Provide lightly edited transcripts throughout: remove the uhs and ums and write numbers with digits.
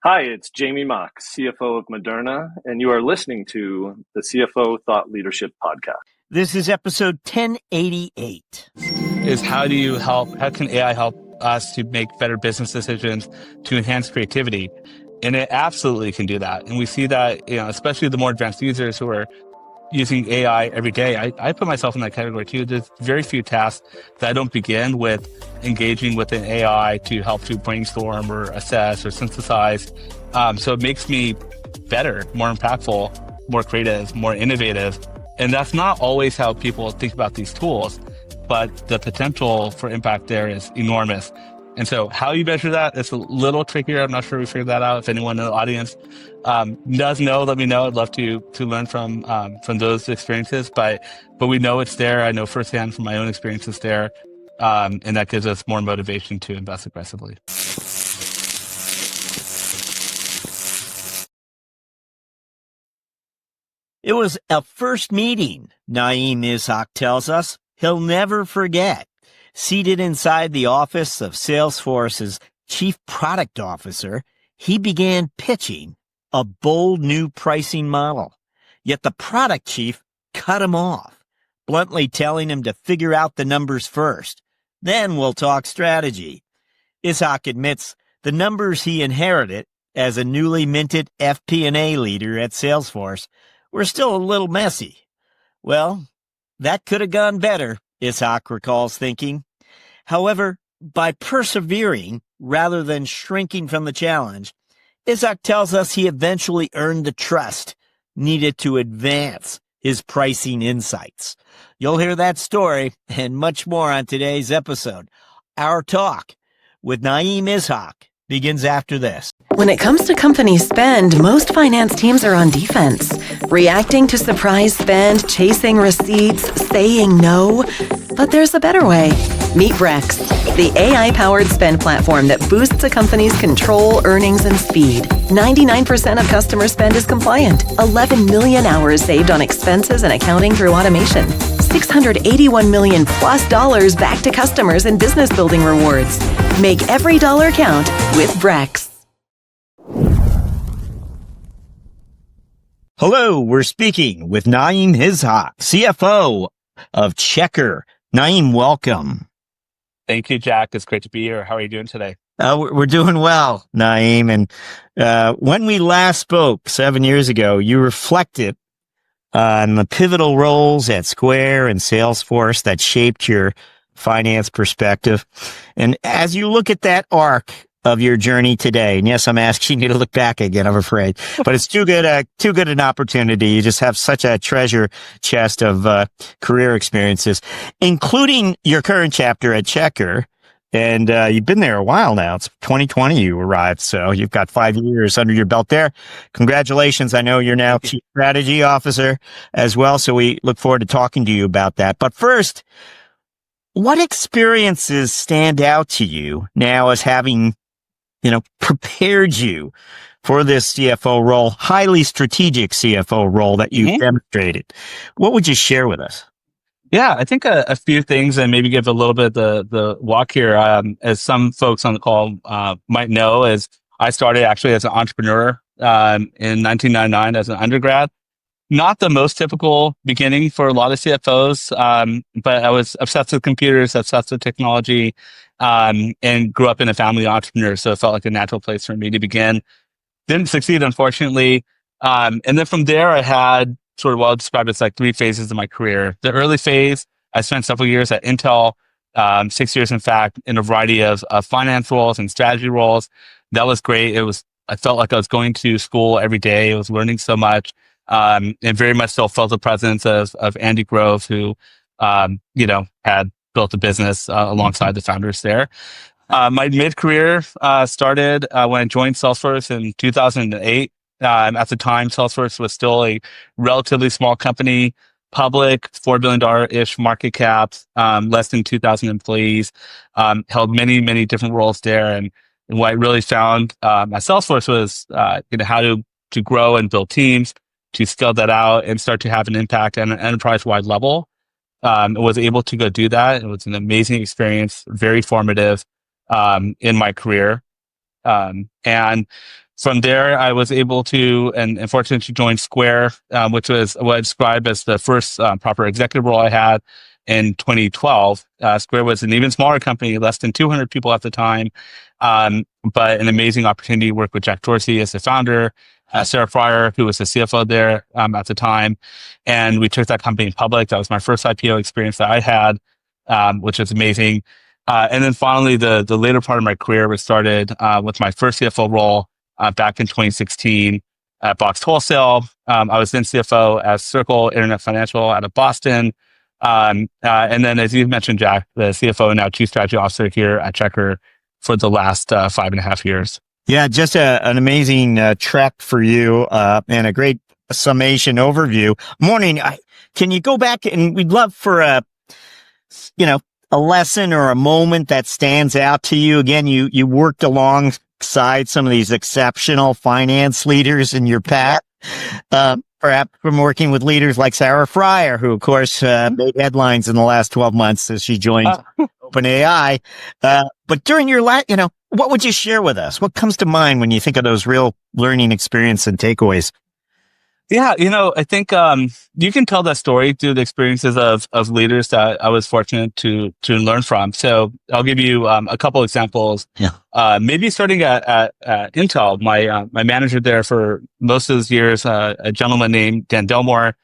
Hi, it's Jamie Mock, CFO of Moderna, and you are listening to the CFO Thought Leadership Podcast. This is episode 1088. Is how can AI help us to make better business decisions to enhance creativity? And it absolutely can do that. And we see that, especially the more advanced users who are using AI every day. I put myself in that category too. There's very few tasks that I don't begin with engaging with an AI to help to brainstorm or assess or synthesize. So it makes me better, more impactful, more creative, more innovative. And that's not always how people think about these tools, but the potential for impact there is enormous. And so how you measure that is a little trickier. I'm not sure we figured that out. If anyone in the audience does know, let me know. I'd love to learn from those experiences, but we know it's there. I know firsthand from my own experiences there. And that gives us more motivation to invest aggressively. It was a first meeting, Naeem Ishaq tells us, he'll never forget. Seated inside the office of Salesforce's chief product officer, he began pitching a bold new pricing model. Yet the product chief cut him off, bluntly telling him to figure out the numbers first. Then we'll talk strategy. Ishaq admits the numbers he inherited as a newly minted FP&A leader at Salesforce were still a little messy. Well, that could have gone better, Ishaq recalls thinking. However, by persevering rather than shrinking from the challenge, Ishaq tells us he eventually earned the trust needed to advance his pricing insights. You'll hear that story and much more on today's episode. Our talk with Naeem Ishaq begins after this. When it comes to company spend, most finance teams are on defense, reacting to surprise spend, chasing receipts, saying no. But there's a better way. Meet Brex, the AI-powered spend platform that boosts a company's control, earnings, and speed. 99% of customer spend is compliant. 11 million hours saved on expenses and accounting through automation. $681 million plus dollars back to customers in business building rewards. Make every dollar count with Brex. Hello, we're speaking with Naeem Ishaq, CFO of Checkr. Naeem, welcome. Thank you, Jack. It's great to be here. How are you doing today? We're doing well, Naeem. And when we last spoke 7 years ago, you reflected on the pivotal roles at Square and Salesforce that shaped your finance perspective. And as you look at that arc of your journey today, and yes, I'm asking you to look back again, I'm afraid, but it's too good an opportunity. You just have such a treasure chest of career experiences, including your current chapter at Checkr. And you've been there a while now. It's 2020 you arrived, so you've got 5 years under your belt there. Congratulations. I know you're now Chief Strategy Officer as well, so we look forward to talking to you about that. But first, what experiences stand out to you now as having prepared you for this CFO role, highly strategic CFO role that you've demonstrated? What would you share with us? Yeah, I think a few things, and maybe give a little bit of the walk here. As some folks on the call might know, is I started actually as an entrepreneur in 1999 as an undergrad. Not the most typical beginning for a lot of CFOs, but I was obsessed with computers, obsessed with technology, and grew up in a family of entrepreneurs. So it felt like a natural place for me to begin. Didn't succeed, unfortunately. And then from there, I had sort of what I'll describe as like 3 phases of my career. The early phase, I spent several years at Intel, 6 years, in fact, in a variety of finance roles and strategy roles. That was great. I felt like I was going to school every day. I was learning so much. And very much so felt the presence of Andy Grove, who, had built a business alongside the founders there. My mid-career started when I joined Salesforce in 2008. At the time, Salesforce was still a relatively small company, public, $4 billion-ish market cap, less than 2,000 employees, held many, many different roles there. And what I really found at Salesforce was how to grow and build teams, to scale that out and start to have an impact at an enterprise-wide level. I was able to go do that. It was an amazing experience, very formative in my career. And From there, I was able to and fortunate to join Square, which was what I described as the first proper executive role I had in 2012. Square was an even smaller company, less than 200 people at the time, but an amazing opportunity to work with Jack Dorsey as the founder, Sarah Fryer, who was the CFO there at the time. And we took that company public. That was my first IPO experience that I had, which was amazing. And then finally, the later part of my career was started with my first CFO role back in 2016 at Box Wholesale. I was then CFO at Circle Internet Financial out of Boston. And then, as you mentioned, Jack, the CFO and now Chief Strategy Officer here at Checkr for the last 5.5 years. Yeah, just an amazing trek for you and a great summation overview. Morning, can you go back and we'd love for a lesson or a moment that stands out to you? Again, you worked alongside some of these exceptional finance leaders in your past. Perhaps from working with leaders like Sarah Fryer, who, of course, made headlines in the last 12 months as she joined OpenAI. But during your what would you share with us? What comes to mind when you think of those real learning experience and takeaways? Yeah, I think you can tell that story through the experiences of leaders that I was fortunate to learn from. So I'll give you a couple examples. Yeah. Maybe starting at Intel, my manager there for most of those years, a gentleman named Dan Delmore,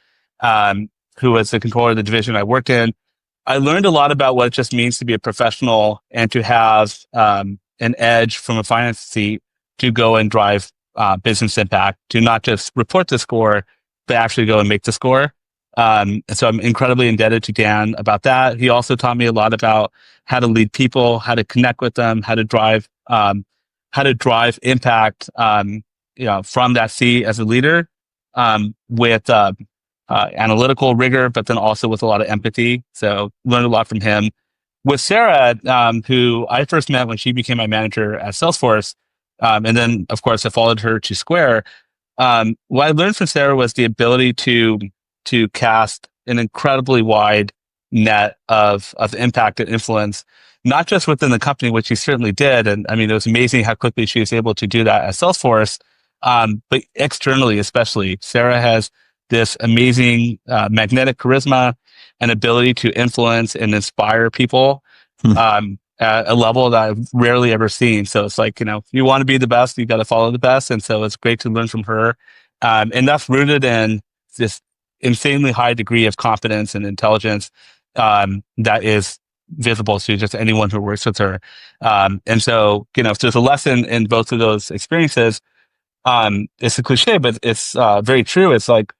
who was the controller of the division I worked in. I learned a lot about what it just means to be a professional and to have an edge from a finance seat to go and drive business impact, to not just report the score, but actually go and make the score. And so I'm incredibly indebted to Dan about that. He also taught me a lot about how to lead people, how to connect with them, how to drive impact, from that seat as a leader, with analytical rigor, but then also with a lot of empathy. So learned a lot from him. With Sarah, who I first met when she became my manager at Salesforce, and then, of course, I followed her to Square. What I learned from Sarah was the ability to cast an incredibly wide net of impact and influence, not just within the company, which she certainly did. And I mean, it was amazing how quickly she was able to do that at Salesforce, but externally, especially. Sarah has this amazing magnetic charisma and ability to influence and inspire people. At a level that I've rarely ever seen. So it's like, if you want to be the best, you got to follow the best. And so it's great to learn from her. And that's rooted in this insanely high degree of competence and intelligence that is visible to just anyone who works with her. And so, if there's a lesson in both of those experiences, it's a cliche, but it's very true. It's like,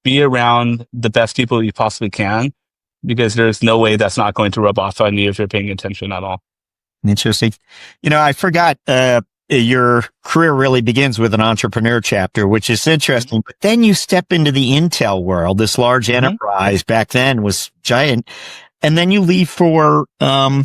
be around the best people you possibly can, because there's no way that's not going to rub off on you if you're paying attention at all. Interesting. I forgot your career really begins with an entrepreneur chapter, which is interesting. But then you step into the Intel world. This large enterprise back then was giant, and then you leave for Salesforce.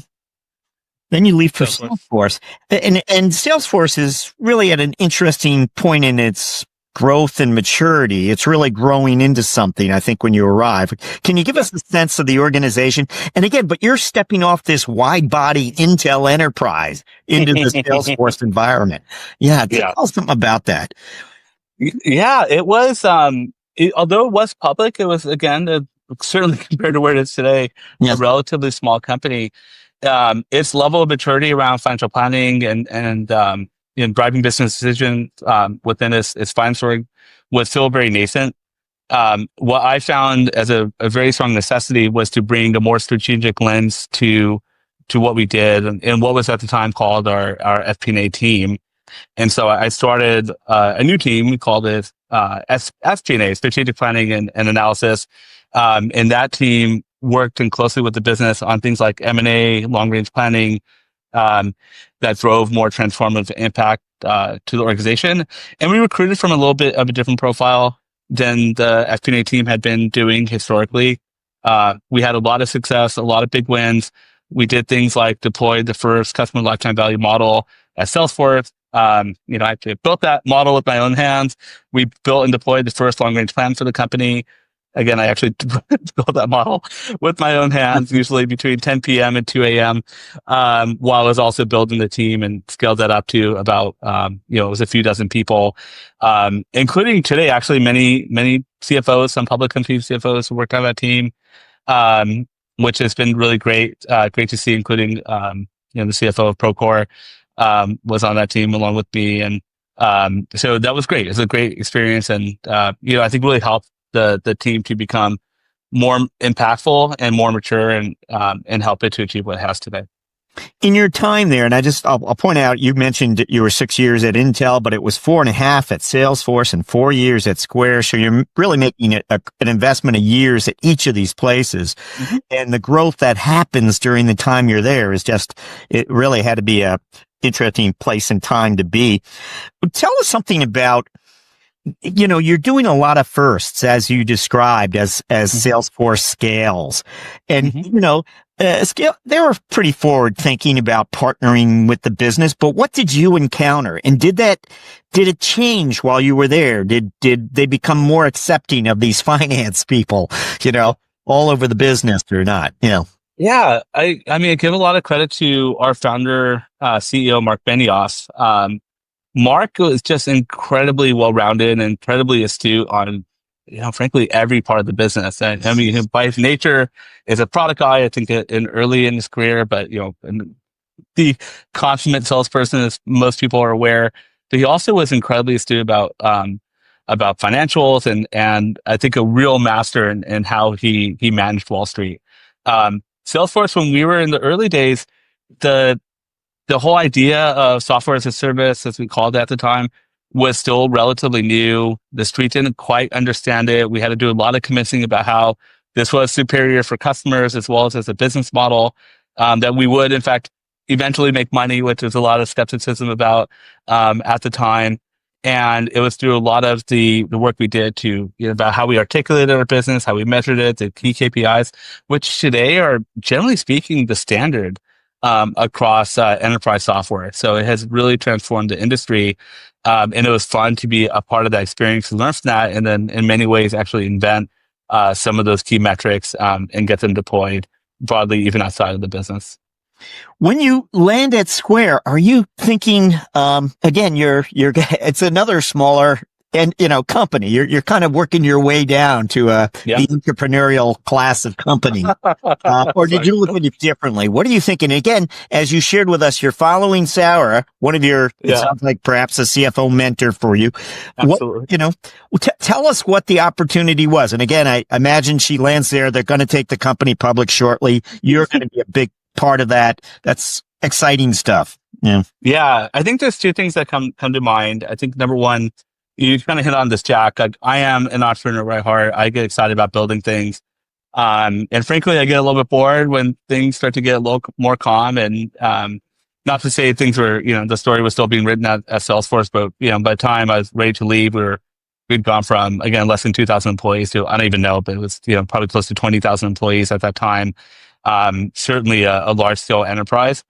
And Salesforce is really at an interesting point in its growth and maturity. It's really growing into something, I think, when you arrive. Can you give us a sense of the organization? And again, but you're stepping off this wide body Intel enterprise into the Salesforce environment. Yeah. Tell us something about that. Yeah, it was, although it was public, it was, again, certainly compared to where it is today, a relatively small company. Its level of maturity around financial planning and driving business decisions within its finance org was still very nascent. What I found as a very strong necessity was to bring a more strategic lens to what we did and what was at the time called our FP&A team. And so I started a new team. We called it FP&A, Strategic Planning and Analysis. And that team worked in closely with the business on things like M&A, long-range planning, that drove more transformative impact to the organization. And we recruited from a little bit of a different profile than the FP&A team had been doing historically. We had a lot of success, a lot of big wins. We did things like deploy the first customer lifetime value model at Salesforce. I actually built that model with my own hands. We built and deployed the first long-range plan for the company. Again, I actually built that model with my own hands, usually between 10 p.m. and 2 a.m., while I was also building the team and scaled that up to about, it was a few dozen people, including today, actually, many CFOs, some public company CFOs who worked on that team, which has been really great to see, including, the CFO of Procore was on that team along with me. And so that was great. It was a great experience. And, I think really helped the team to become more impactful and more mature and help it to achieve what it has today. In your time there, and I'll point out, you mentioned that you were 6 years at Intel, but it was 4.5 at Salesforce and 4 years at Square. So you're really making an investment of years at each of these places. Mm-hmm. And the growth that happens during the time you're there is it really had to be a interesting place and time to be. Tell us something about, you're doing a lot of firsts, as you described, as Salesforce scales. And, they were pretty forward thinking about partnering with the business, but what did you encounter? And did it change while you were there? Did they become more accepting of these finance people, all over the business or not? Yeah. I give a lot of credit to our founder, CEO, Mark Benioff. Mark was just incredibly well-rounded and incredibly astute on, frankly, every part of the business. And by his nature, is a product guy, I think, early in his career, but, the consummate salesperson, as most people are aware. But he also was incredibly astute about financials and I think a real master in how he managed Wall Street. Salesforce, when we were in the early days, the whole idea of software as a service, as we called it at the time, was still relatively new. The street didn't quite understand it. We had to do a lot of convincing about how this was superior for customers as well as a business model, that we would, in fact, eventually make money, which was a lot of skepticism about at the time. And it was through a lot of the work we did to, about how we articulated our business, how we measured it, the key KPIs, which today are, generally speaking, the standard across enterprise software. So it has really transformed the industry. And it was fun to be a part of that experience, to learn from that, and then in many ways actually invent some of those key metrics and get them deployed broadly, even outside of the business. When you land at Square, are you thinking, again, it's another smaller and, company. You're kind of working your way down to the entrepreneurial class of company. Or did you look at it differently? What are you thinking? Again, as you shared with us, you're following Sarah, one of it sounds like perhaps a CFO mentor for you. Absolutely. Tell us what the opportunity was. And again, I imagine she lands there. They're going to take the company public shortly. You're going to be a big part of that. That's exciting stuff. Yeah. I think there's two things that come to mind. I think number one, you kind of hit on this, Jack. I am an entrepreneur by heart. I get excited about building things. And frankly, I get a little bit bored when things start to get a little more calm. And not to say things were, the story was still being written at Salesforce, but, by the time I was ready to leave, we'd gone from, again, less than 2,000 employees to, I don't even know, but it was, probably close to 20,000 employees at that time. Certainly a large scale enterprise.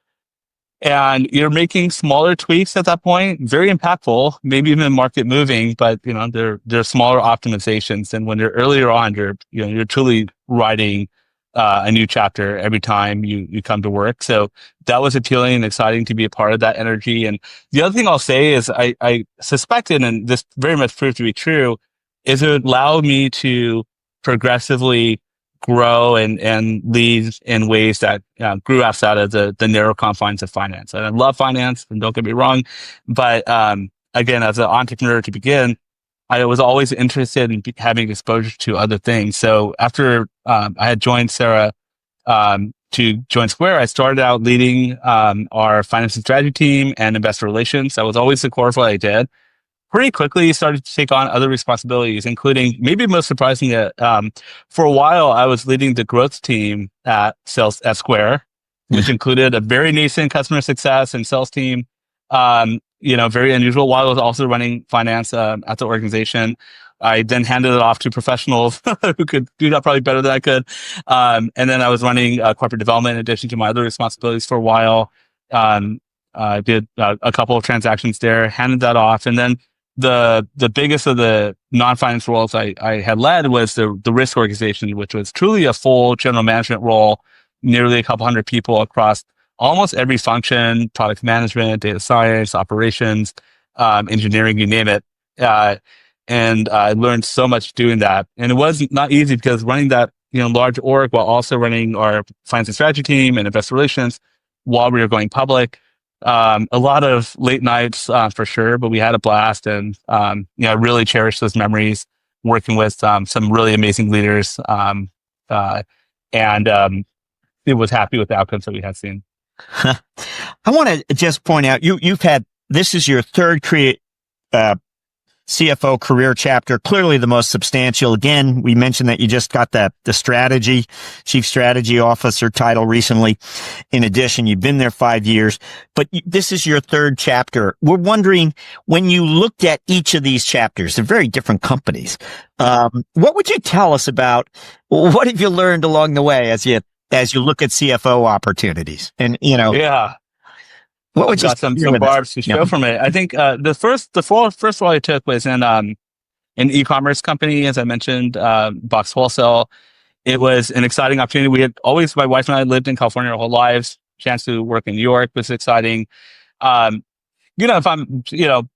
And you're making smaller tweaks at that point, very impactful, maybe even market moving, but they're smaller optimizations. And when you're earlier on, you're truly writing a new chapter every time you come to work. So that was appealing and exciting to be a part of that energy. And the other thing I'll say is I suspected, and this very much proved to be true, is it would allow me to progressively grow and lead in ways that grew outside of the narrow confines of finance. And I love finance, and don't get me wrong, but again, as an entrepreneur to begin, I was always interested in having exposure to other things. So after I had joined Sarah to join Square, I started out leading our finance and strategy team and investor relations. That was always the core of what I did. Pretty quickly started to take on other responsibilities, including, maybe most surprisingly, for a while, I was leading the growth team at Square, which included a very nascent customer success and sales team. Very unusual, while I was also running finance at the organization. I then handed it off to professionals who could do that probably better than I could. And then I was running corporate development in addition to my other responsibilities for a while. I did a couple of transactions there, handed that off, and then the biggest of the non-finance roles I had led was the risk organization, which was truly a full general management role, nearly a couple hundred people across almost every function: product management, data science, operations, engineering, you name it. And I learned so much doing that. And it was not easy because running that large org while also running our finance and strategy team and investor relations while we were going public. A lot of late nights for sure, but we had a blast, and I really cherish those memories working with some really amazing leaders, and it was happy with the outcomes that we had seen. I want to just point out this is your third CFO career chapter, clearly the most substantial. Again, we mentioned that you just got the chief strategy officer title recently. In addition, you've been there 5 years, but this is your third chapter. We're wondering, when you looked at each of these chapters, they're very different companies. What would you tell us about what have you learned along the way as you look at CFO opportunities? And, yeah. What would you got some barbs to show from it? I think the first role I took was in an e-commerce company, as I mentioned, Box Wholesale. It was an exciting opportunity. My wife and I lived in California our whole lives. Chance to work in New York was exciting. If I'm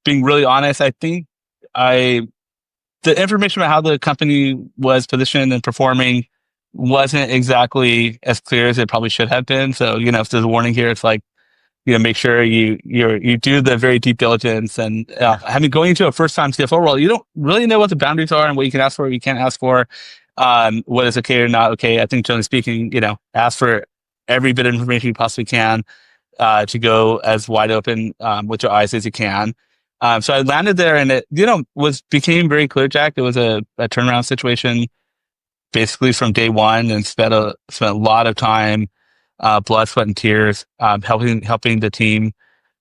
being really honest, I think the information about how the company was positioned and performing wasn't exactly as clear as it probably should have been. So if there's a warning here, it's like, make sure you do the very deep diligence, and going into a first time CFO role, you don't really know what the boundaries are and what you can ask for, what you can't ask for, what is okay or not okay. I think generally speaking, ask for every bit of information you possibly can, to go as wide open, with your eyes as you can. So I landed there, and it, became very clear, Jack. It was a turnaround situation basically from day one, and spent a lot of time, blood, sweat, and tears, helping the team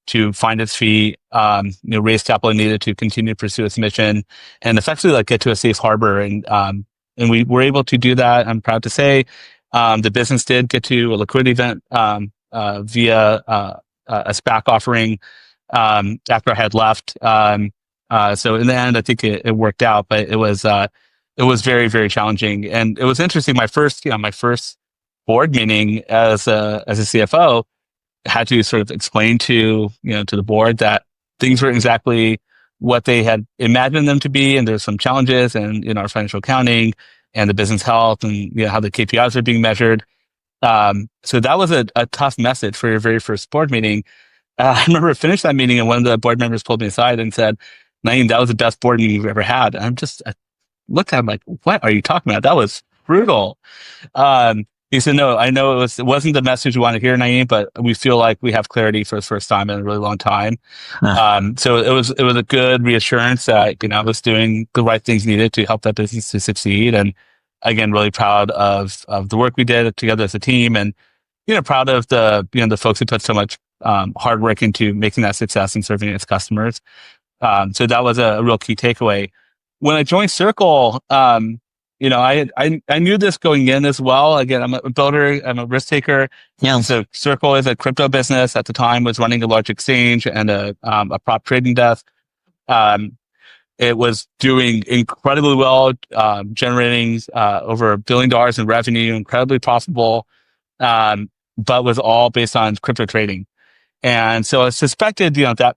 to find its feet, raise capital needed to continue to pursue its mission, and effectively get to a safe harbor. And we were able to do that. I'm proud to say, the business did get to a liquidity event via a SPAC offering after I had left. So in the end, I think it worked out, but it was very, very challenging, and it was interesting. My first board meeting as a CFO, had to sort of explain to the board that things weren't exactly what they had imagined them to be, and there's some challenges in our financial accounting and the business health, and how the KPIs are being measured. So that was a tough message for your very first board meeting. I remember I finished that meeting, and one of the board members pulled me aside and said, "Naeem, that was the best board meeting you've ever had." And I looked at him like, "What are you talking about? That was brutal." He said, "No, I know it wasn't the message we want to hear, Naeem, but we feel like we have clarity for the first time in a really long time." So it was a good reassurance that I was doing the right things needed to help that business to succeed. And again, really proud of the work we did together as a team, and proud of the folks who put so much hard work into making that success and serving its customers. So that was a real key takeaway. When I joined Circle, I knew this going in as well. Again, I'm a builder, I'm a risk taker. Yeah. So Circle is a crypto business at the time, was running a large exchange and a prop trading desk. It was doing incredibly well, generating over $1 billion in revenue, incredibly profitable, but was all based on crypto trading. And so I suspected, that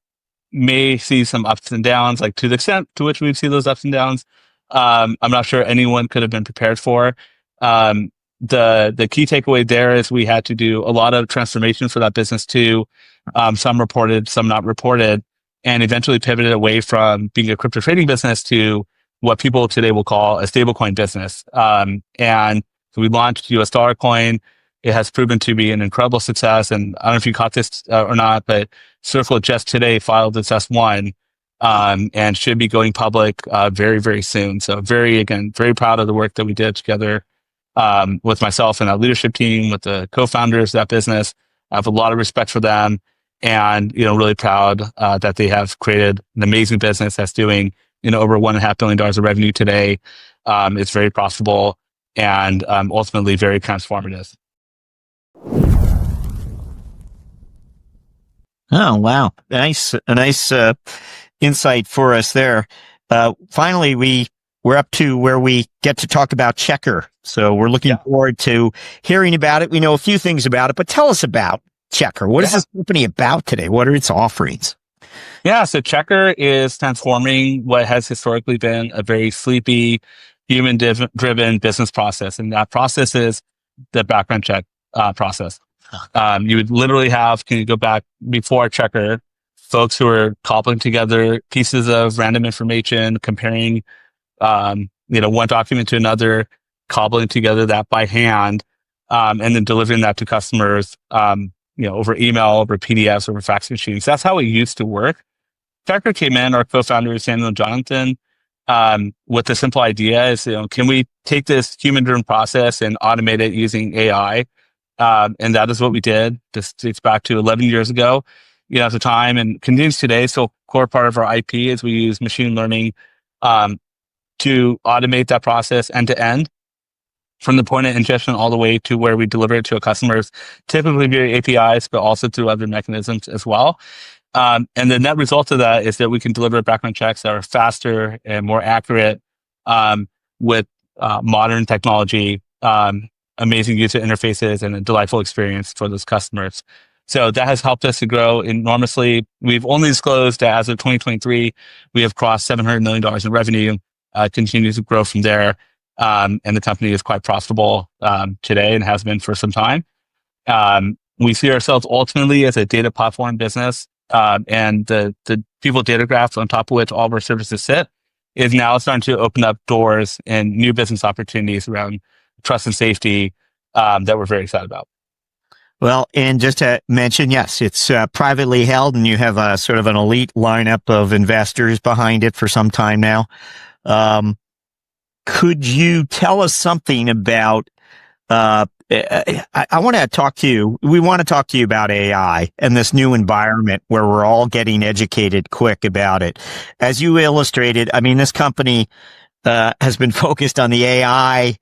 may see some ups and downs, like to the extent to which we've seen those ups and downs. I'm not sure anyone could have been prepared for. The key takeaway there is we had to do a lot of transformation for that business too. Some reported, some not reported, and eventually pivoted away from being a crypto trading business to what people today will call a stablecoin business. And so we launched US Dollar Coin. It has proven to be an incredible success. And I don't know if you caught this or not, but Circle just today filed its S1. And should be going public very, very soon. So very proud of the work that we did together with myself and our leadership team, with the co-founders of that business. I have a lot of respect for them, and really proud that they have created an amazing business that's doing over $1.5 billion of revenue today. It's very profitable and ultimately very transformative. Oh wow, nice insight for us there. Finally, we're up to where we get to talk about Checkr. So we're looking forward to hearing about it. We know a few things about it, but tell us about Checkr. What is this company about today? What are its offerings? Yeah, so Checkr is transforming what has historically been a very sleepy, human-driven business process, and that process is the background check process. You would literally have, can you go back before Checkr, folks who are cobbling together pieces of random information, comparing, one document to another, cobbling together that by hand, and then delivering that to customers, over email, over PDFs, over fax machines. That's how it used to work. Checkr came in, our co-founder, Samuel Jonathan, with the simple idea is, can we take this human-driven process and automate it using AI? And that is what we did. This dates back to 11 years ago, at the time, and continues today. So core part of our IP is we use machine learning to automate that process end to end, from the point of ingestion all the way to where we deliver it to our customers, typically via APIs, but also through other mechanisms as well. And the net result of that is that we can deliver background checks that are faster and more accurate, with modern technology, amazing user interfaces, and a delightful experience for those customers. So that has helped us to grow enormously. We've only disclosed that as of 2023, we have crossed $700 million in revenue, continues to grow from there. And the company is quite profitable today and has been for some time. We see ourselves ultimately as a data platform business, and the people data graphs on top of which all of our services sit is now starting to open up doors and new business opportunities around trust and safety that we're very excited about. Well, and just to mention, yes, it's privately held, and you have a sort of an elite lineup of investors behind it for some time now. Could you tell us something about, I want to talk to you. We want to talk to you about AI and this new environment where we're all getting educated quick about it. As you illustrated, I mean, this company has been focused on the AI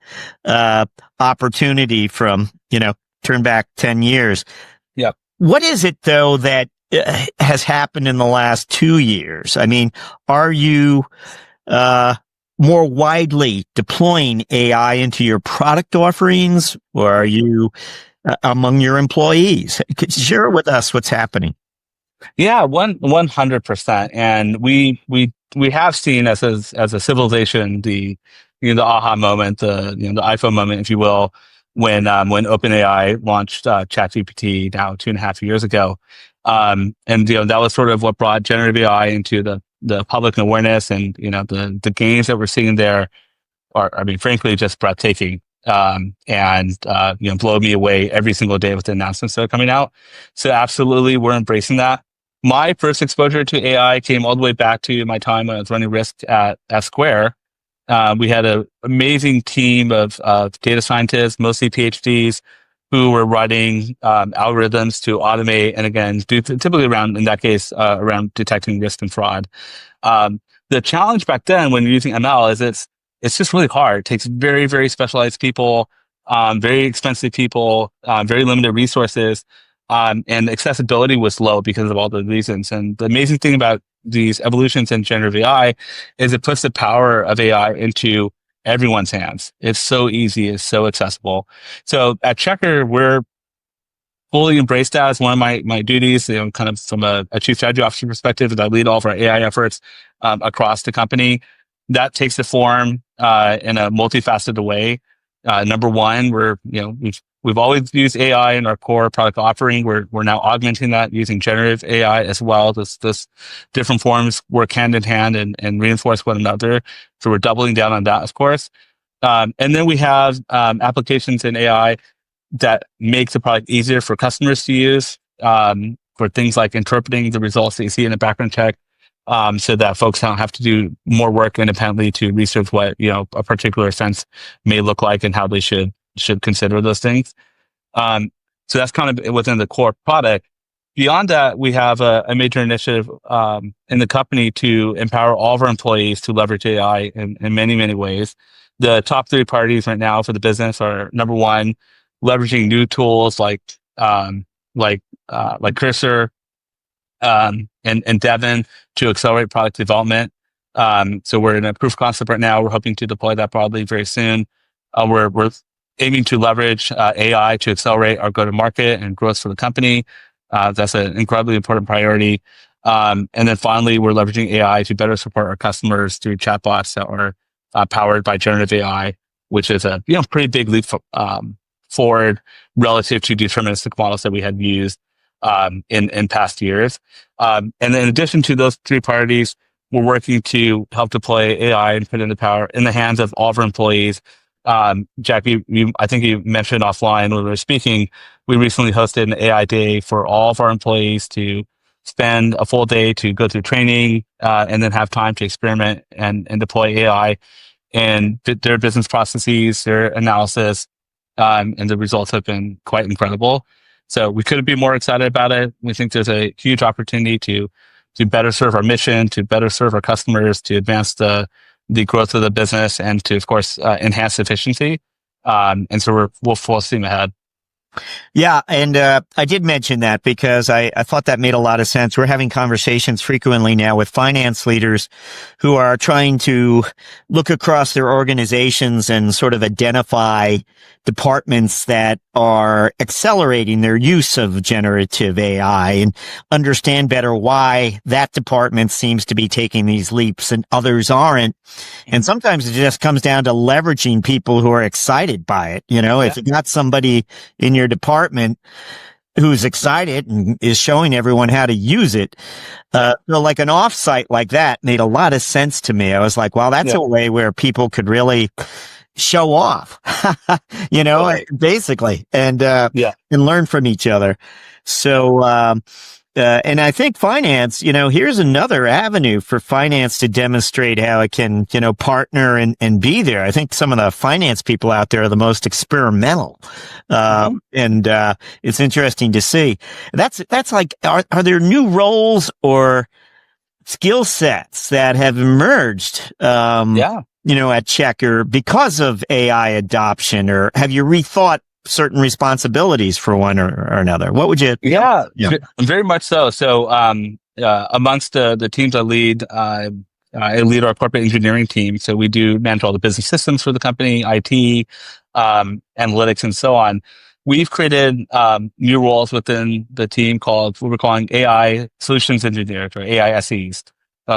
opportunity from, turn back 10 years. Yeah. What is it, though, that has happened in the last 2 years? I mean, are you more widely deploying AI into your product offerings, or are you among your employees? Could you share with us what's happening? Yeah, 100%. And we have seen as a civilization the aha moment, the iPhone moment, if you will, when OpenAI launched ChatGPT now 2.5 years ago, and that was sort of what brought generative AI into the public awareness, and the gains that we're seeing there are, I mean, frankly, just breathtaking, and blow me away every single day with the announcements that are coming out. So absolutely, we're embracing that. My first exposure to AI came all the way back to my time when I was running risk at Square. We had an amazing team of data scientists, mostly PhDs, who were writing algorithms to automate, and again, typically around, in that case, around detecting risk and fraud. The challenge back then when you're using ML is it's just really hard. It takes very, very specialized people, very expensive people, very limited resources, and accessibility was low because of all the reasons. And the amazing thing about these evolutions in generative AI is it puts the power of AI into everyone's hands. It's so easy, it's so accessible. So at Checkr, we're fully embraced that as one of my duties, kind of from a chief strategy officer perspective, that I lead all of our AI efforts across the company. That takes the form in a multifaceted way. Number one, we've always used AI in our core product offering. We're now augmenting that using generative AI as well. This different forms work hand in hand and reinforce one another. So we're doubling down on that, of course. And then we have applications in AI that make the product easier for customers to use, for things like interpreting the results that you see in a background check, so that folks don't have to do more work independently to research what a particular offense may look like and how they should consider those things. So that's kind of within the core product. Beyond that, we have a major initiative in the company to empower all of our employees to leverage AI in many, many ways. The top 3 priorities right now for the business are, number one, leveraging new tools like Cursor, and Devon to accelerate product development. So we're in a proof of concept right now. We're hoping to deploy that broadly very soon. We're aiming to leverage AI to accelerate our go-to-market and growth for the company. That's an incredibly important priority. And then finally, we're leveraging AI to better support our customers through chatbots that are powered by generative AI, which is a pretty big leap forward relative to deterministic models that we had used in past years. And then in addition to those three priorities, we're working to help deploy AI and put it in the hands of all of our employees. Jack, I think you mentioned offline when we were speaking, we recently hosted an AI day for all of our employees to spend a full day to go through training and then have time to experiment and deploy AI in their business processes, their analysis, and the results have been quite incredible. So we couldn't be more excited about it. We think there's a huge opportunity to better serve our mission, to better serve our customers, to advance the growth of the business, and to, of course, enhance efficiency. And so we'll full steam ahead. Yeah, and I did mention that because I thought that made a lot of sense. We're having conversations frequently now with finance leaders who are trying to look across their organizations and sort of identify departments that are accelerating their use of generative AI and understand better why that department seems to be taking these leaps and others aren't. And sometimes it just comes down to leveraging people who are excited by it. If you got somebody in your department who's excited and is showing everyone how to use it. So like an offsite like that made a lot of sense to me. I was like, well, that's a way where people could really show off, basically, and learn from each other. So, and I think finance, here's another avenue for finance to demonstrate how it can, partner and be there. I think some of the finance people out there are the most experimental. And it's interesting to see. That's like, are there new roles or skill sets that have emerged, at Checkr because of AI adoption, or have you rethought certain responsibilities for one or another? What would you? Yeah, very much so. So, amongst the teams I lead our corporate engineering team. So we do manage all the business systems for the company, IT, analytics, and so on. We've created new roles within the team called what we're calling AI solutions engineers, or AISEs.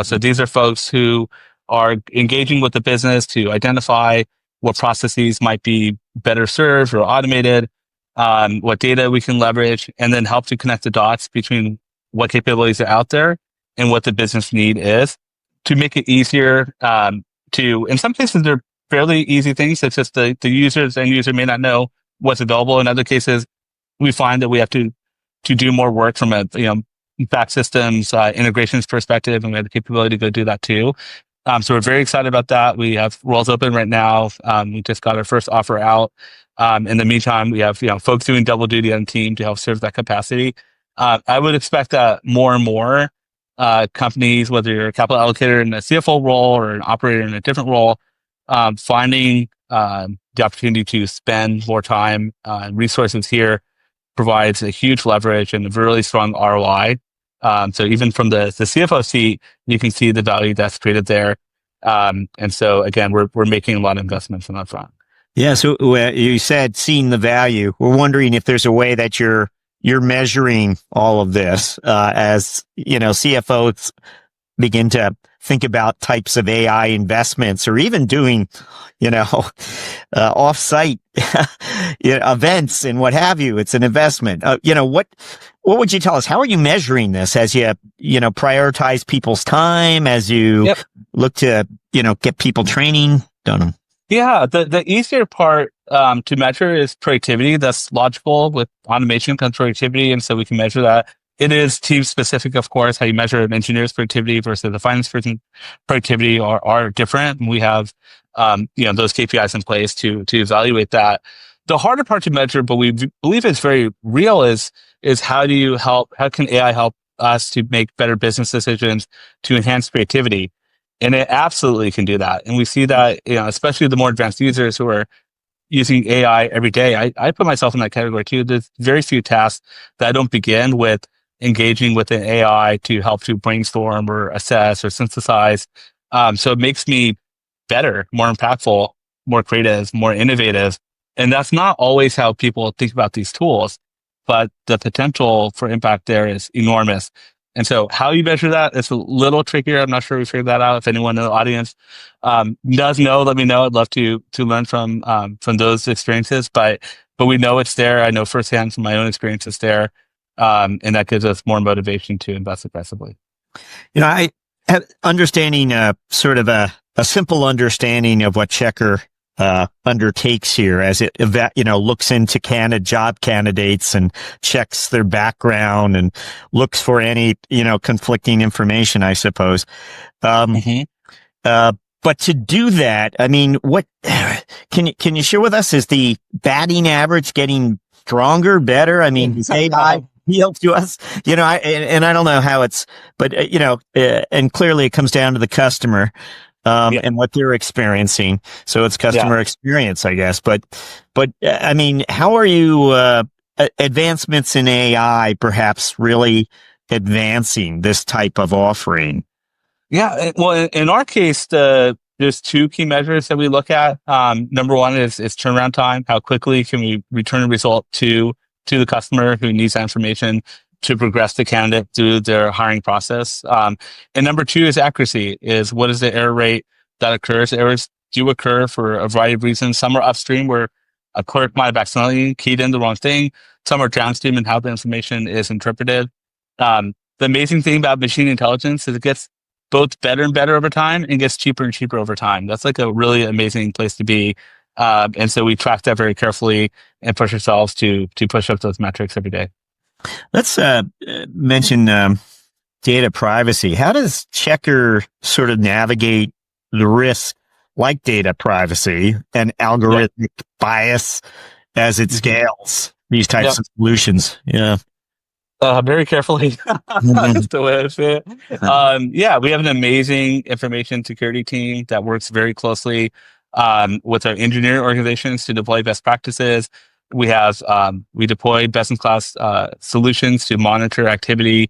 So these are folks who are engaging with the business to identify what processes might be better served or automated, what data we can leverage, and then help to connect the dots between what capabilities are out there and what the business need is to make it easier in some cases, they're fairly easy things. It's just the end user may not know what's available. In other cases, we find that we have to do more work from a, back systems, integrations perspective, and we have the capability to go do that too. So we're very excited about that. We have roles open right now. We just got our first offer out. In the meantime, we have, folks doing double duty on the team to help serve that capacity. I would expect that more and more companies, whether you're a capital allocator in a CFO role or an operator in a different role, finding the opportunity to spend more time and resources here provides a huge leverage and a really strong ROI. So even from the CFO seat, you can see the value that's created there. And so again, we're making a lot of investments on that front. Yeah. So you said seeing the value. We're wondering if there's a way that you're measuring all of this as CFOs begin to think about types of AI investments, or even doing off-site events and what have you. It's an investment. What would you tell us? How are you measuring this as you prioritize people's time, as you look to get people training? Don't know. Yeah, the easier part to measure is productivity. That's logical. With automation comes productivity, and so we can measure that. It is team specific, of course. How you measure an engineer's productivity versus the finance person productivity are different. And we have those KPIs in place to evaluate that. The harder part to measure, but we believe it's very real, is how can AI help us to make better business decisions to enhance creativity? And it absolutely can do that. And we see that, especially the more advanced users who are using AI every day. I put myself in that category too. There's very few tasks that I don't begin with engaging with an AI to help to brainstorm or assess or synthesize. So it makes me better, more impactful, more creative, more innovative. And that's not always how people think about these tools, but the potential for impact there is enormous. And so how you measure that is a little trickier. I'm not sure we figured that out. If anyone in the audience does know, let me know. I'd love to learn from those experiences, but we know it's there. I know firsthand from my own experience it's there. And that gives us more motivation to invest aggressively. I have understanding sort of a simple understanding of what Checkr undertakes here as it looks into job candidates and checks their background and looks for any conflicting information, I suppose. But to do that, I mean, what can you share with us? Is the batting average getting stronger, better? I mean, does AI appeal to us? I don't know how but and clearly it comes down to the customer. And what they're experiencing. So it's customer experience, I guess. But I mean, how are you, advancements in AI perhaps really advancing this type of offering? Yeah. Well, in our case, there's two key measures that we look at. Number one is turnaround time. How quickly can we return a result to the customer who needs that information to progress the candidate through their hiring process. And number two is accuracy, is what is the error rate that occurs. Errors do occur for a variety of reasons. Some are upstream where a clerk might have accidentally keyed in the wrong thing. Some are downstream in how the information is interpreted. The amazing thing about machine intelligence is it gets both better and better over time and gets cheaper and cheaper over time. That's like a really amazing place to be. And so we track that very carefully and push ourselves to push up those metrics every day. Let's mention data privacy. How does Checkr sort of navigate the risk like data privacy and algorithmic bias as it scales these types of solutions? Very carefully. That's the way I say it. We have an amazing information security team that works very closely with our engineering organizations to deploy best practices. We deploy best-in-class solutions to monitor activity,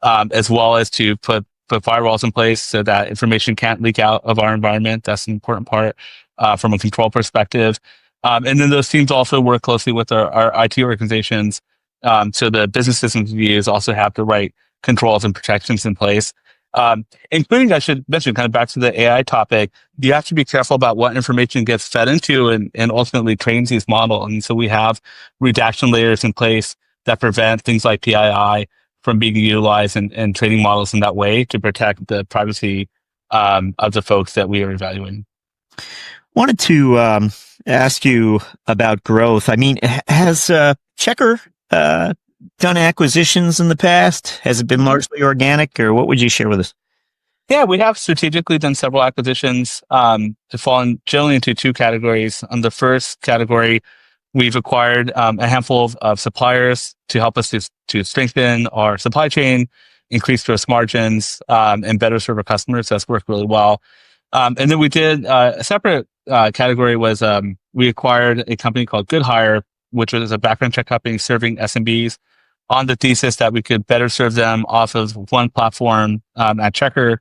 as well as to put firewalls in place so that information can't leak out of our environment. That's an important part from a control perspective. And then those teams also work closely with our IT organizations, so the business systems we use also have the right controls and protections in place. Including, I should mention, kind of back to the AI topic, you have to be careful about what information gets fed into and ultimately trains these models. And so we have redaction layers in place that prevent things like PII from being utilized and training models in that way to protect the privacy of the folks that we are evaluating. Wanted to ask you about growth. I mean, has Checkr done acquisitions in the past? Has it been largely organic, or what would you share with us? Yeah, we have strategically done several acquisitions to fall generally into two categories. On the first category, we've acquired a handful of suppliers to help us to strengthen our supply chain, increase gross margins, and better serve our customers. That's worked really well. And then we did a separate category was we acquired a company called Good Hire, which was a background check company serving SMBs on the thesis that we could better serve them off of one platform at Checkr,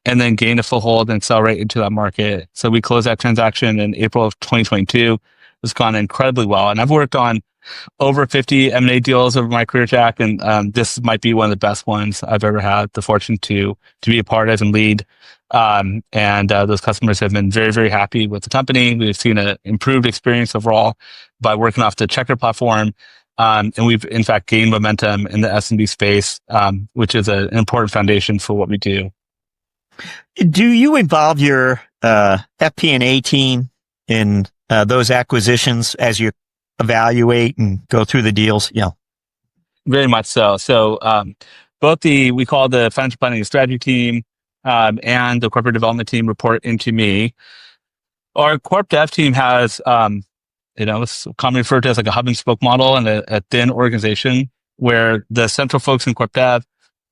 and then gain a foothold and accelerate into that market. So we closed that transaction in April of 2022. It's gone incredibly well. And I've worked on over 50 M&A deals over my career, Jack, and this might be one of the best ones I've ever had the fortune to be a part of and lead. And those customers have been very, very happy with the company. We've seen an improved experience overall by working off the Checkr platform. And we've, in fact, gained momentum in the SMB space, which is an important foundation for what we do. Do you involve your FP&A team in those acquisitions as you evaluate and go through the deals? Yeah. Very much so. So both we call the financial planning and strategy team and the corporate development team report into me. Our corp dev team has it's commonly referred to as like a hub and spoke model and a thin organization where the central folks in corp dev,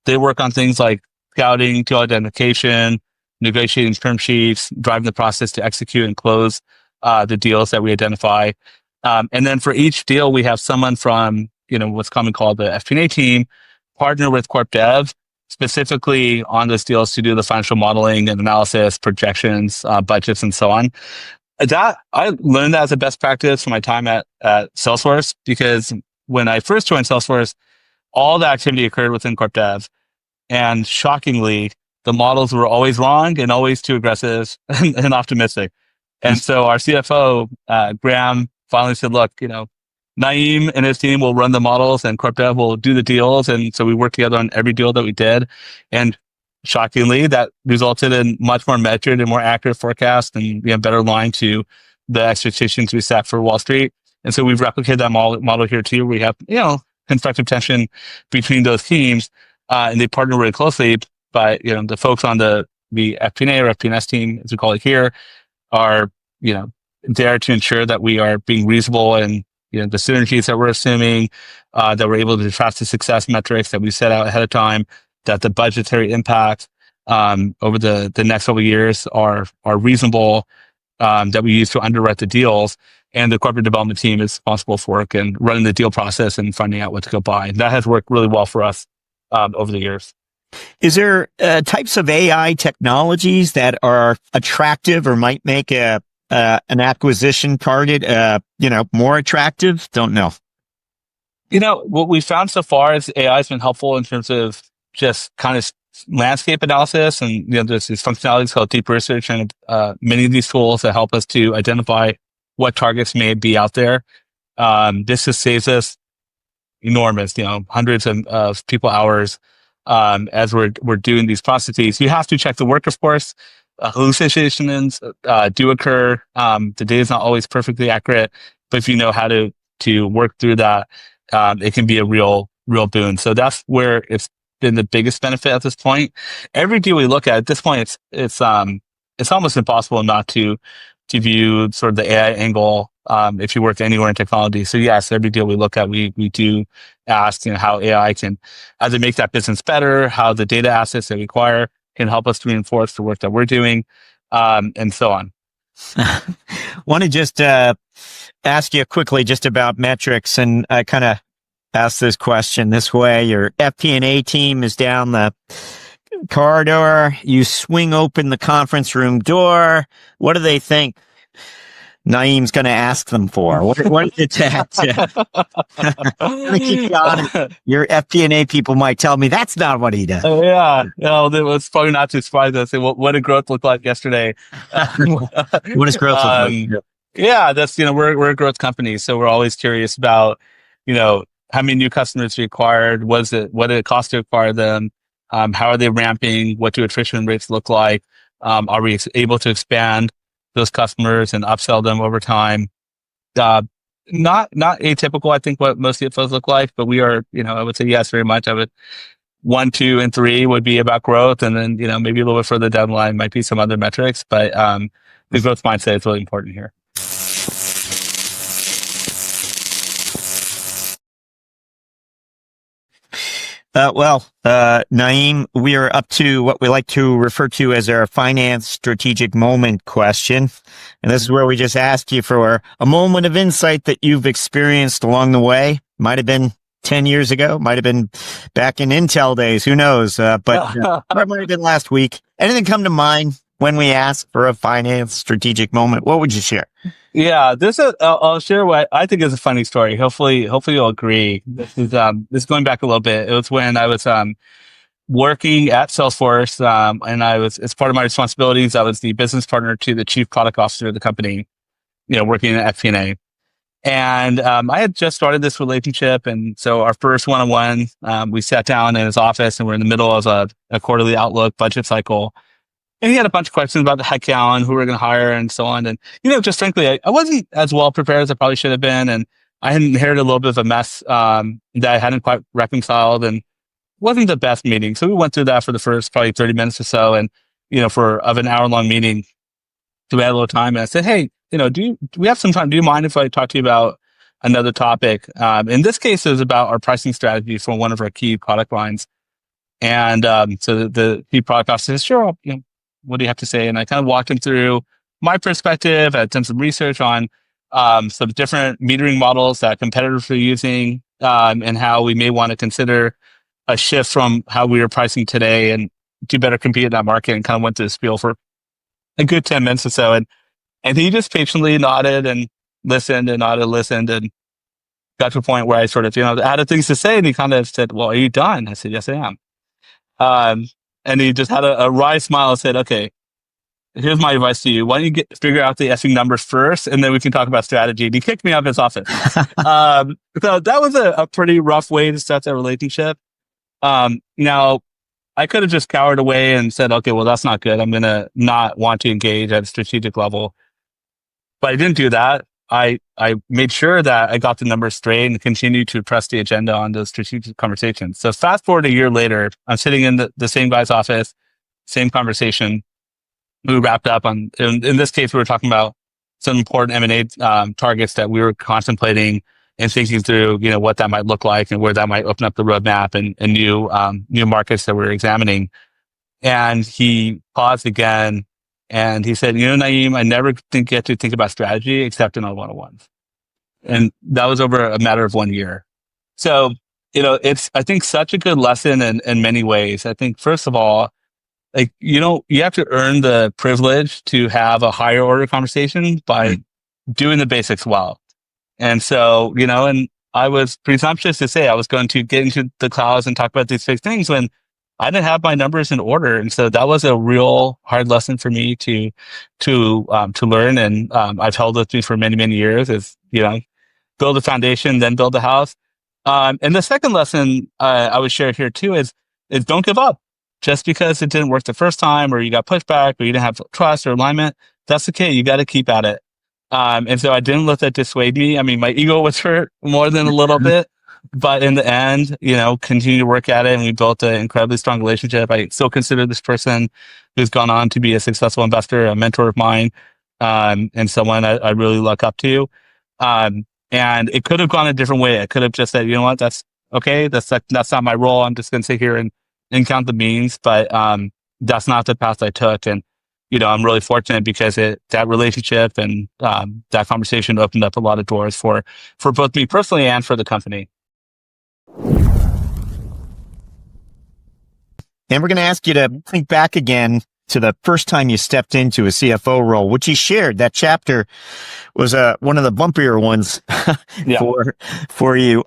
they work on things like scouting, deal identification, negotiating term sheets, driving the process to execute and close the deals that we identify. And then for each deal, we have someone from what's commonly called the FP&A team partner with corp dev specifically on those deals to do the financial modeling and analysis, projections, budgets, and so on. That I learned that as a best practice from my time at Salesforce, because when I first joined Salesforce, all the activity occurred within corp dev. And shockingly, the models were always wrong and always too aggressive and optimistic. And so our CFO, Graham, finally said, look, Naeem and his team will run the models and corp dev will do the deals. And so we worked together on every deal that we did. And shockingly, that resulted in much more measured and more accurate forecast and better aligned to the expectations we set for Wall Street. And so we've replicated that model here too. We have, constructive tension between those teams, and they partner really closely. But, the folks on the FP&A or FP&S team, as we call it here, are, there to ensure that we are being reasonable and, the synergies that we're assuming, that we're able to track the success metrics that we set out ahead of time, that the budgetary impact over the next several years are reasonable, that we use to underwrite the deals. And the corporate development team is responsible for work and running the deal process and finding out what to go buy. And that has worked really well for us over the years. Is there types of AI technologies that are attractive or might make an acquisition target, more attractive? Don't know. What we found so far is AI has been helpful in terms of just kind of landscape analysis. And, there's these functionalities called deep research and many of these tools that help us to identify what targets may be out there. This just saves us enormous, hundreds of people hours as we're doing these processes. You have to check the work, of course. Hallucinations do occur. The data is not always perfectly accurate, but if you know how to work through that, it can be a real boon. So that's where it's been the biggest benefit at this point. Every deal we look at this point, it's almost impossible not to view sort of the AI angle if you work anywhere in technology. So yes, every deal we look at, we do ask how AI can either make that business better, how the data assets that we acquire can help us to reinforce the work that we're doing, and so on. Want to just ask you quickly just about metrics, and I kind of asked this question this way. Your FP&A team is down the corridor. You swing open the conference room door. What do they think Naeem's going to ask them for? What is it? Let me keep you honest. Your FP&A people might tell me that's not what he does. Yeah. It's probably not too surprising. I say, what did growth look like yesterday? What does growth look like? Yeah, that's, we're a growth company. So we're always curious about, how many new customers we acquired? What did it cost to acquire them? How are they ramping? What do attrition rates look like? Are we able to expand those customers and upsell them over time? Not atypical, I think, what most CFOs look like, but we are, I would say yes, very much. I would 1, 2, and 3 would be about growth, and then maybe a little bit further down the line might be some other metrics, but the growth mindset is really important here. Naeem, we are up to what we like to refer to as our finance strategic moment question. And this is where we just ask you for a moment of insight that you've experienced along the way. Might have been 10 years ago, might have been back in Intel days, who knows? Or it might have been last week. Anything come to mind when we ask for a finance strategic moment? What would you share? Yeah, I'll share what I think is a funny story. Hopefully you'll agree. This is going back a little bit. It was when I was working at Salesforce, and as part of my responsibilities, I was the business partner to the chief product officer of the company, working at FP&A. And I had just started this relationship, and so our first one-on-one, we sat down in his office, and we're in the middle of a quarterly outlook budget cycle. And he had a bunch of questions about the headcount, who we're going to hire, and so on. And, just frankly, I wasn't as well prepared as I probably should have been. And I had inherited a little bit of a mess that I hadn't quite reconciled, and wasn't the best meeting. So we went through that for the first probably 30 minutes or so. And, of an hour-long meeting, so we had a little time. And I said, hey, do we have some time? Do you mind if I talk to you about another topic? In this case, it was about our pricing strategy for one of our key product lines. And so the key product officer says, sure, what do you have to say? And I kind of walked him through my perspective. I had done some research on some different metering models that competitors are using, and how we may want to consider a shift from how we were pricing today and to better compete in that market, and kind of went to the spiel for a good 10 minutes or so. And he just patiently nodded and listened and nodded, listened, and got to a point where I sort of, added things to say. And he kind of said, "Well, are you done?" I said, "Yes, I am." And he just had a wry smile and said, "Okay, here's my advice to you. Why don't you figure out the effing numbers first, and then we can talk about strategy." And he kicked me out of his office. So that was a pretty rough way to start that relationship. Now, I could have just cowered away and said, "Okay, well, that's not good. I'm going to not want to engage at a strategic level." But I didn't do that. I made sure that I got the numbers straight and continued to press the agenda on those strategic conversations. So fast forward a year later, I'm sitting in the same guy's office, same conversation. We wrapped up on, in this case, we were talking about some important M&A targets that we were contemplating and thinking through, what that might look like and where that might open up the roadmap and new markets that we were examining. And he paused again and he said, "Naeem, I never get to think about strategy except in our one-on-ones." And that was over a matter of 1 year. So, it's, I think, such a good lesson in many ways. I think, first of all, like, you have to earn the privilege to have a higher order conversation by doing the basics well. And so, and I was presumptuous to say I was going to get into the clouds and talk about these big things when I didn't have my numbers in order. And so that was a real hard lesson for me to learn. And I've held with me for many, many years is, build a foundation, then build a house. And the second lesson I would share here too is don't give up. Just because it didn't work the first time, or you got pushback, or you didn't have trust or alignment, that's okay. You got to keep at it. And so I didn't let that dissuade me. I mean, my ego was hurt more than a little bit, but in the end, continue to work at it. And we built an incredibly strong relationship. I still consider this person who's gone on to be a successful investor, a mentor of mine, and someone I really look up to. And it could have gone a different way. I could have just said, "You know what, that's okay. That's not my role. I'm just going to sit here and count the beans," but that's not the path I took. And I'm really fortunate because that relationship and that conversation opened up a lot of doors for both me personally and for the company. And we're going to ask you to think back again to the first time you stepped into a CFO role, which you shared. That chapter was one of the bumpier ones for you.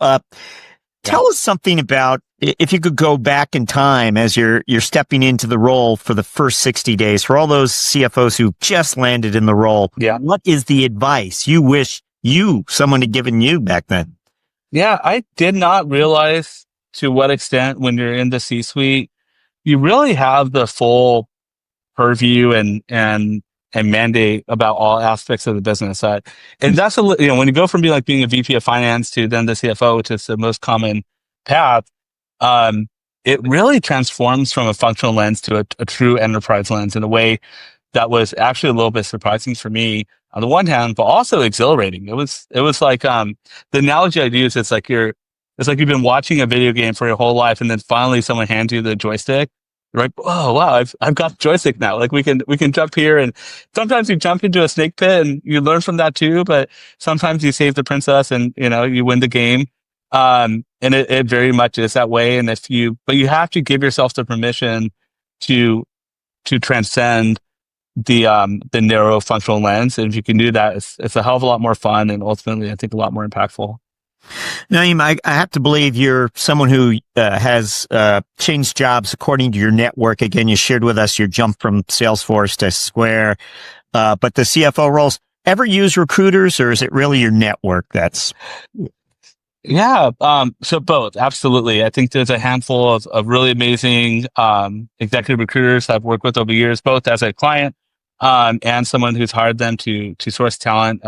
Tell us something about, if you could go back in time as you're stepping into the role for the first 60 days, for all those CFOs who just landed in the role. Yeah. What is the advice you wish someone had given you back then? Yeah, I did not realize to what extent when you're in the C-suite, you really have the full purview and mandate about all aspects of the business. And that's when you go from being a VP of finance to then the CFO, which is the most common path, it really transforms from a functional lens to a true enterprise lens in a way that was actually a little bit surprising for me on the one hand, but also exhilarating. It was like, the analogy I'd use, it's like you've been watching a video game for your whole life, and then finally someone hands you the joystick. You're like, "Oh wow, I've got the joystick now. Like we can jump here." And sometimes you jump into a snake pit and you learn from that too, but sometimes you save the princess and you win the game. And it very much is that way. And but you have to give yourself the permission to transcend the narrow functional lens. And if you can do that, it's a hell of a lot more fun and ultimately I think a lot more impactful. Naeem, I have to believe you're someone who has changed jobs according to your network. Again, you shared with us your jump from Salesforce to Square, but the CFO roles, ever use recruiters, or is it really your network that's... Yeah, so both, absolutely. I think there's a handful of really amazing executive recruiters I've worked with over the years, both as a client and someone who's hired them to source talent.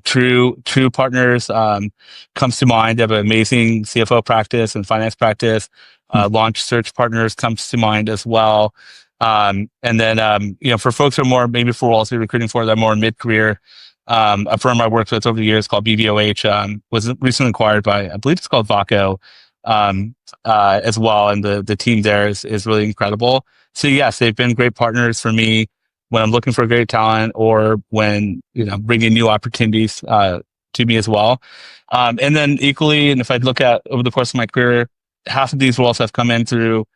True partners comes to mind. They have an amazing CFO practice and finance practice. Launch search partners comes to mind as well. And then for folks who are more, maybe for roles they're recruiting for, they're more mid-career. A firm I worked with over the years called BVOH was recently acquired by, I believe it's called Vaco as well, and the team there is really incredible. So yes, they've been great partners for me when I'm looking for great talent, or when bringing new opportunities to me as well. And then equally, and if I look at over the course of my career, half of these roles have come in through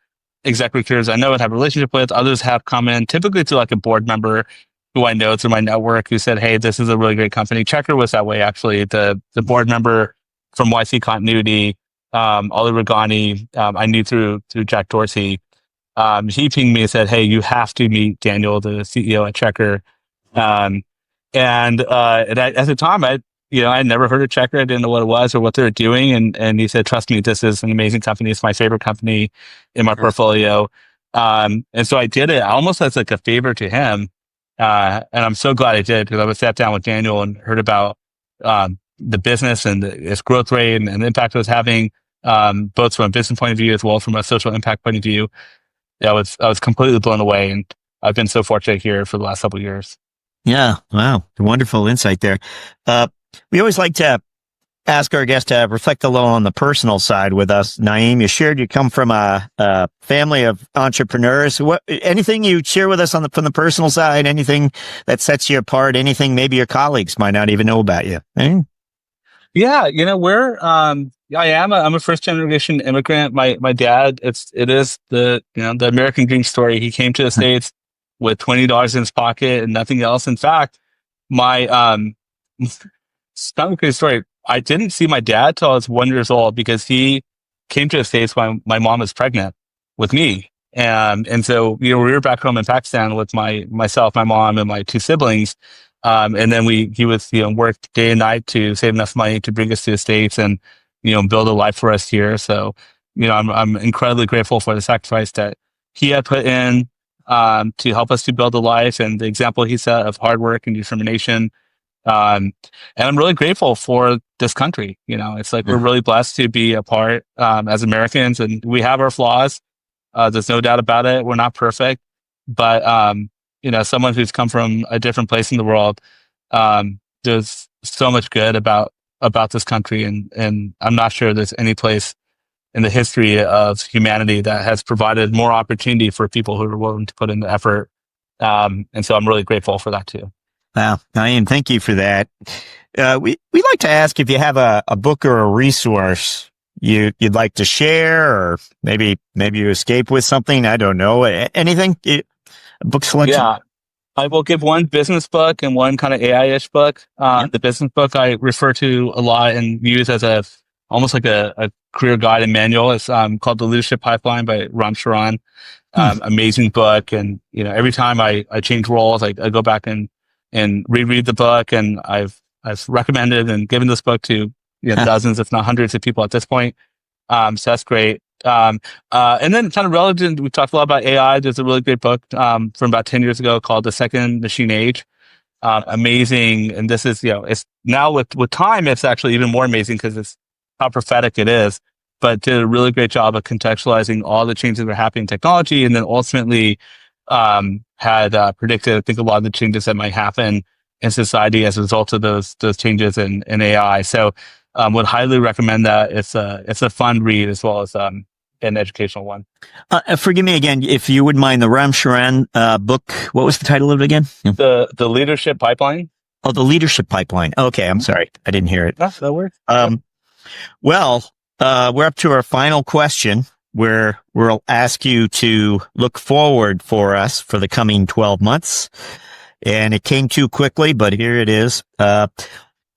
exec recruiters I know and have a relationship with. Others have come in typically to like a board member who I know through my network who said, hey, this is a really great company. Checkr was that way, actually. The board member from YC Continuity, Ali Regani, I knew through Jack Dorsey. He pinged me and said, hey, you have to meet Daniel, the CEO at Checkr. And at the time, I had never heard of Checkr. I didn't know what it was or what they were doing. And he said, trust me, this is an amazing company. It's my favorite company in my portfolio. And so I did it almost as like a favor to him. And I'm so glad I did, because I sat down with Daniel and heard about the business and its growth rate and the impact it was having, both from a business point of view as well as from a social impact point of view. I was completely blown away, and I've been so fortunate here for the last couple of years. Yeah. Wow. Wonderful insight there. We always like to ask our guests to reflect a little on the personal side with us. Naeem, you shared you come from a family of entrepreneurs. Anything you share with us from the personal side? Anything that sets you apart? Anything maybe your colleagues might not even know about you? Yeah, I'm a first generation immigrant. My dad, it is the American dream story. He came to the States with $20 in his pocket and nothing else. In fact, my it's kind of a crazy story. I didn't see my dad till I was 1 year old, because he came to the States when my mom was pregnant with me. And so, we were back home in Pakistan with myself, my mom, and my two siblings. And then he was, worked day and night to save enough money to bring us to the States and, build a life for us here. So, I'm incredibly grateful for the sacrifice that he had put in, to help us to build a life, and the example he set of hard work and determination. And I'm really grateful for this country. It's like, we're really blessed to be a part, as Americans, and we have our flaws. There's no doubt about it. We're not perfect, but, someone who's come from a different place in the world, there's so much good about this country. And I'm not sure there's any place in the history of humanity that has provided more opportunity for people who are willing to put in the effort. And so I'm really grateful for that too. Wow, Naeem, thank you for that. We like to ask if you have a book or a resource you'd like to share, or maybe you escape with something. I don't know. Anything? A book selection? Yeah, I will give one business book and one kind of AI-ish book. The business book I refer to a lot and use as almost like a career guide and manual. It's called The Leadership Pipeline by Ram Charan. Amazing book. And every time I change roles, I go back and reread the book, and I've recommended and given this book to dozens, if not hundreds of people at this point. So that's great. And then kind of relevant, we talked a lot about AI. There's a really great book from about 10 years ago called The Second Machine Age. Amazing. And this is, it's now with time, it's actually even more amazing because it's how prophetic it is, but did a really great job of contextualizing all the changes that are happening in technology. And then ultimately, had predicted, I think, a lot of the changes that might happen in society as a result of those changes in AI. So, would highly recommend that. It's a fun read as well as an educational one. Forgive me again, if you wouldn't mind, the Ram Charan book. What was the title of it again? The Leadership Pipeline. Oh, The Leadership Pipeline. Okay, I'm sorry, I didn't hear it. That works. Well, we're up to our final question, where we'll ask you to look forward for us for the coming 12 months. And it came too quickly, but here it is. We're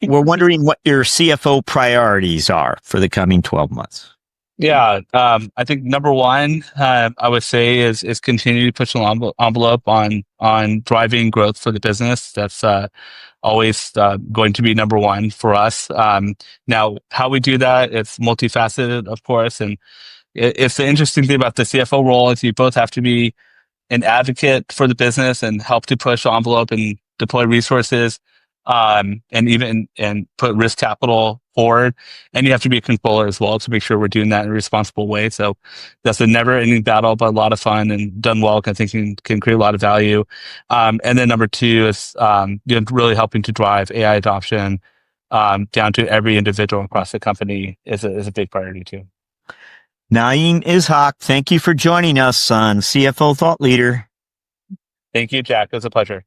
wondering what your CFO priorities are for the coming 12 months. Yeah, I think number one, I would say is continue to push the envelope on driving growth for the business. That's always going to be number one for us. Now, how we do that, it's multifaceted, of course, and it's the interesting thing about the CFO role is you both have to be an advocate for the business and help to push the envelope and deploy resources, and put risk capital forward. And you have to be a controller as well to make sure we're doing that in a responsible way. So that's a never ending battle, but a lot of fun, and done well, I think can create a lot of value. And then number two is, really helping to drive AI adoption, down to every individual across the company is a big priority too. Naeem Ishaq, thank you for joining us on CFO Thought Leader. Thank you, Jack. It was a pleasure.